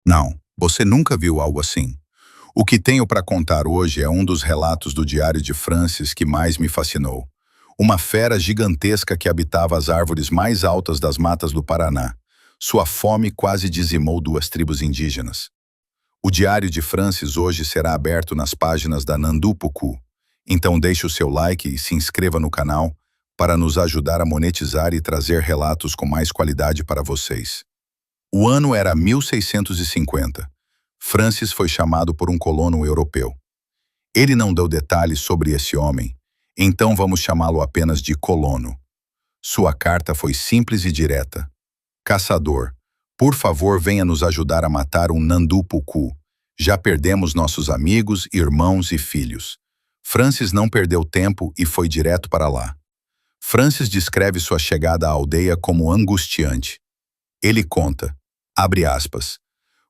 Não, você nunca viu algo assim. O que tenho para contar hoje é um dos relatos do Diário de Francis que mais me fascinou. Uma fera gigantesca que habitava as árvores mais altas das matas do Paraná. Sua fome quase dizimou duas tribos indígenas. O Diário de Francis hoje será aberto nas páginas da Nandupucu. Então deixe o seu like e se inscreva no canal para nos ajudar a monetizar e trazer relatos com mais qualidade para vocês. O ano era 1650. Francis foi chamado por um colono europeu. Ele não deu detalhes sobre esse homem, então vamos chamá-lo apenas de colono. Sua carta foi simples e direta. Caçador, por favor venha nos ajudar a matar um Nandupucu. Já perdemos nossos amigos, irmãos e filhos. Francis não perdeu tempo e foi direto para lá. Francis descreve sua chegada à aldeia como angustiante. Ele conta, abre aspas,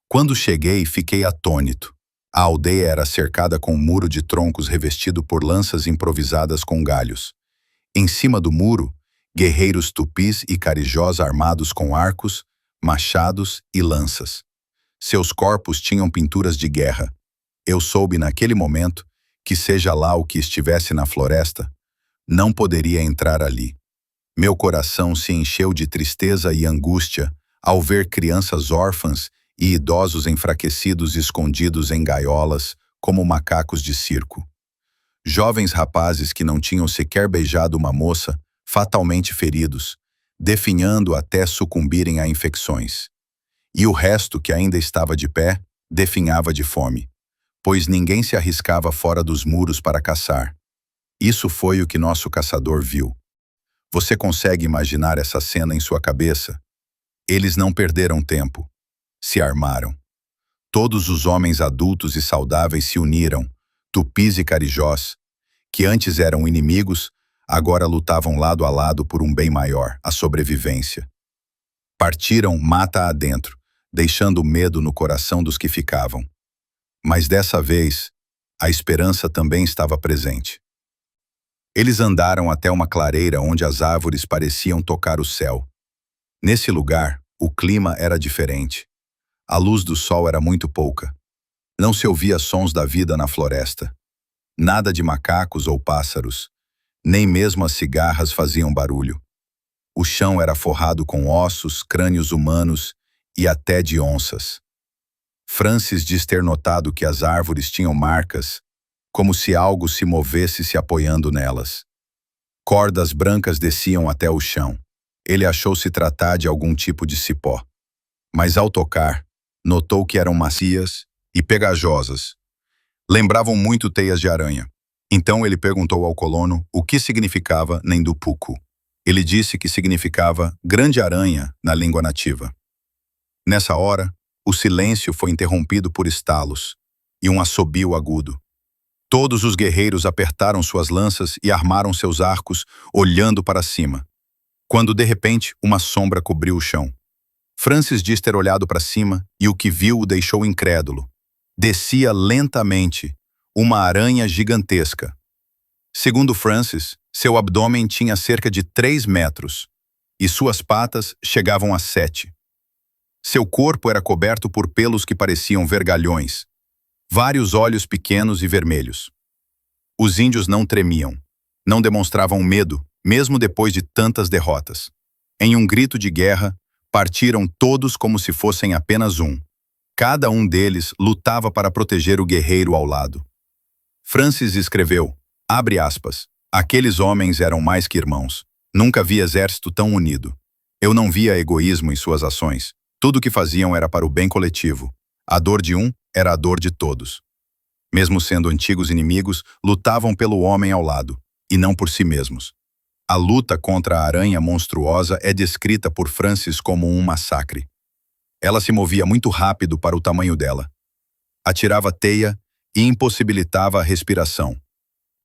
quando cheguei, fiquei atônito. A aldeia era cercada com um muro de troncos revestido por lanças improvisadas com galhos. Em cima do muro, guerreiros tupis e carijós armados com arcos, machados e lanças. Seus corpos tinham pinturas de guerra. Eu soube naquele momento que, seja lá o que estivesse na floresta, não poderia entrar ali. Meu coração se encheu de tristeza e angústia ao ver crianças órfãs e idosos enfraquecidos escondidos em gaiolas como macacos de circo. Jovens rapazes que não tinham sequer beijado uma moça, fatalmente feridos, definhando até sucumbirem a infecções. E o resto, que ainda estava de pé, definhava de fome, pois ninguém se arriscava fora dos muros para caçar. Isso foi o que nosso caçador viu. Você consegue imaginar essa cena em sua cabeça? Eles não perderam tempo. Se armaram. Todos os homens adultos e saudáveis se uniram, tupis e carijós, que antes eram inimigos, agora lutavam lado a lado por um bem maior, a sobrevivência. Partiram mata adentro, deixando medo no coração dos que ficavam. Mas dessa vez, a esperança também estava presente. Eles andaram até uma clareira onde as árvores pareciam tocar o céu. Nesse lugar, o clima era diferente. A luz do sol era muito pouca. Não se ouvia sons da vida na floresta. Nada de macacos ou pássaros. Nem mesmo as cigarras faziam barulho. O chão era forrado com ossos, crânios humanos e até de onças. Francis diz ter notado que as árvores tinham marcas, como se algo se movesse se apoiando nelas. Cordas brancas desciam até o chão. Ele achou se tratar de algum tipo de cipó. Mas ao tocar, notou que eram macias e pegajosas. Lembravam muito teias de aranha. Então ele perguntou ao colono o que significava Nandupucu. Ele disse que significava grande aranha na língua nativa. Nessa hora, o silêncio foi interrompido por estalos e um assobio agudo. Todos os guerreiros apertaram suas lanças e armaram seus arcos, olhando para cima. Quando, de repente, uma sombra cobriu o chão. Francis diz ter olhado para cima e o que viu o deixou incrédulo. Descia lentamente, uma aranha gigantesca. Segundo Francis, seu abdômen tinha cerca de 3 metros e suas patas chegavam a 7. Seu corpo era coberto por pelos que pareciam vergalhões, vários olhos pequenos e vermelhos. Os índios não tremiam, não demonstravam medo, mesmo depois de tantas derrotas. Em um grito de guerra, partiram todos como se fossem apenas um. Cada um deles lutava para proteger o guerreiro ao lado. Francis escreveu, abre aspas, aqueles homens eram mais que irmãos. Nunca vi exército tão unido. Eu não via egoísmo em suas ações. Tudo o que faziam era para o bem coletivo. A dor de um era a dor de todos. Mesmo sendo antigos inimigos, lutavam pelo homem ao lado, e não por si mesmos. A luta contra a aranha monstruosa é descrita por Francis como um massacre. Ela se movia muito rápido para o tamanho dela. Atirava teia e impossibilitava a respiração.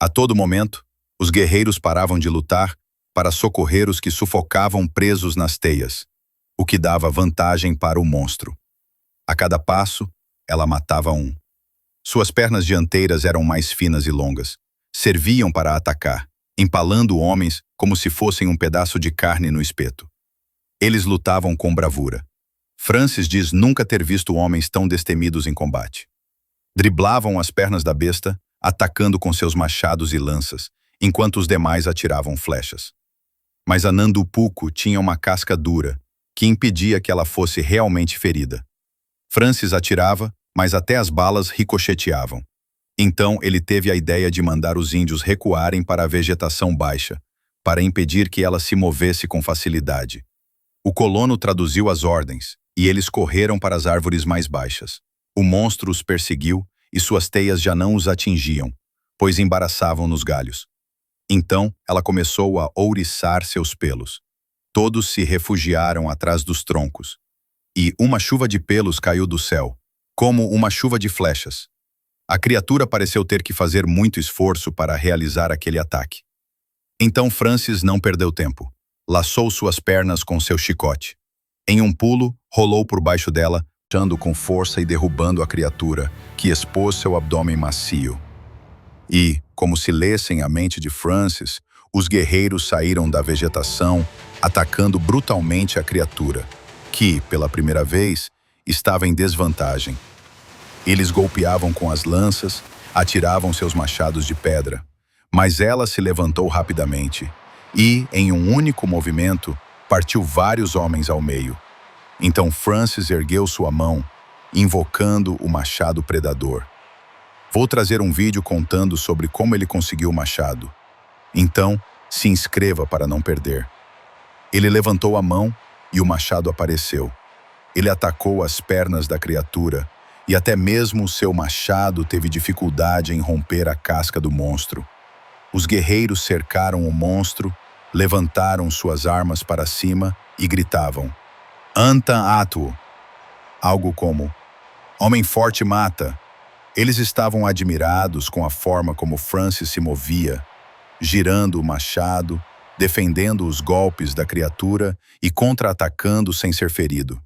A todo momento, os guerreiros paravam de lutar para socorrer os que sufocavam presos nas teias, o que dava vantagem para o monstro. A cada passo, ela matava um. Suas pernas dianteiras eram mais finas e longas. Serviam para atacar, empalando homens como se fossem um pedaço de carne no espeto. Eles lutavam com bravura. Francis diz nunca ter visto homens tão destemidos em combate. Driblavam as pernas da besta, atacando com seus machados e lanças, enquanto os demais atiravam flechas. Mas a Nandupuco tinha uma casca dura, que impedia que ela fosse realmente ferida. Francis atirava, mas até as balas ricocheteavam. Então ele teve a ideia de mandar os índios recuarem para a vegetação baixa, para impedir que ela se movesse com facilidade. O colono traduziu as ordens, e eles correram para as árvores mais baixas. O monstro os perseguiu, e suas teias já não os atingiam, pois embaraçavam nos galhos. Então ela começou a ouriçar seus pelos. Todos se refugiaram atrás dos troncos. E uma chuva de pelos caiu do céu, como uma chuva de flechas. A criatura pareceu ter que fazer muito esforço para realizar aquele ataque. Então Francis não perdeu tempo. Laçou suas pernas com seu chicote. Em um pulo, rolou por baixo dela, puxando com força e derrubando a criatura, que expôs seu abdômen macio. E, como se lessem a mente de Francis, os guerreiros saíram da vegetação, atacando brutalmente a criatura, que, pela primeira vez, estava em desvantagem. Eles golpeavam com as lanças, atiravam seus machados de pedra, mas ela se levantou rapidamente e, em um único movimento, partiu vários homens ao meio. Então Francis ergueu sua mão, invocando o machado predador. Vou trazer um vídeo contando sobre como ele conseguiu o machado. Então, se inscreva para não perder. Ele levantou a mão e o machado apareceu. Ele atacou as pernas da criatura e até mesmo seu machado teve dificuldade em romper a casca do monstro. Os guerreiros cercaram o monstro, levantaram suas armas para cima e gritavam: Antan Atu! Algo como: Homem forte mata! Eles estavam admirados com a forma como Francis se movia, girando o machado, defendendo os golpes da criatura e contra-atacando sem ser ferido.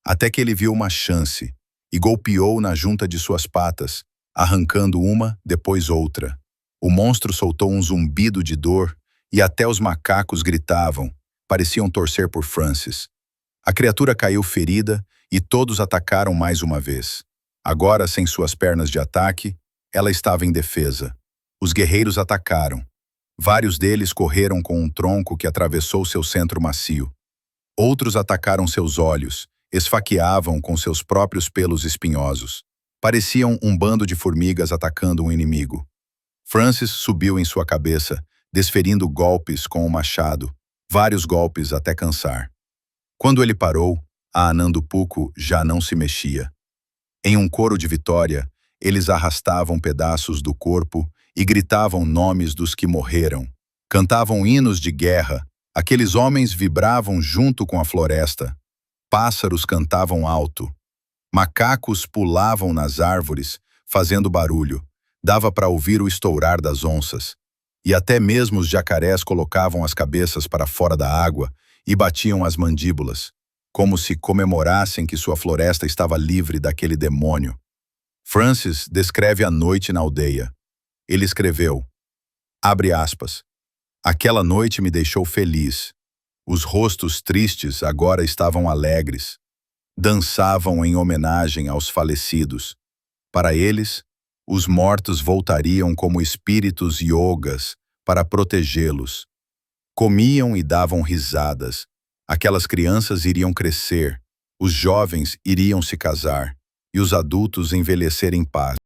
Até que ele viu uma chance e golpeou na junta de suas patas, arrancando uma, depois outra. O monstro soltou um zumbido de dor e até os macacos gritavam, pareciam torcer por Francis. A criatura caiu ferida e todos atacaram mais uma vez. Agora, sem suas pernas de ataque, ela estava em defesa. Os guerreiros atacaram. Vários deles correram com um tronco que atravessou seu centro macio. Outros atacaram seus olhos, esfaqueavam com seus próprios pelos espinhosos. Pareciam um bando de formigas atacando um inimigo. Francis subiu em sua cabeça, desferindo golpes com o machado, vários golpes até cansar. Quando ele parou, a Nandupuco já não se mexia. Em um coro de vitória, eles arrastavam pedaços do corpo e gritavam nomes dos que morreram. Cantavam hinos de guerra, aqueles homens vibravam junto com a floresta. Pássaros cantavam alto. Macacos pulavam nas árvores, fazendo barulho. Dava para ouvir o estourar das onças. E até mesmo os jacarés colocavam as cabeças para fora da água e batiam as mandíbulas, como se comemorassem que sua floresta estava livre daquele demônio. Francis descreve a noite na aldeia. Ele escreveu, abre aspas, aquela noite me deixou feliz. Os rostos tristes agora estavam alegres. Dançavam em homenagem aos falecidos. Para eles, os mortos voltariam como espíritos yogas para protegê-los. Comiam e davam risadas. Aquelas crianças iriam crescer, os jovens iriam se casar e os adultos envelhecer em paz.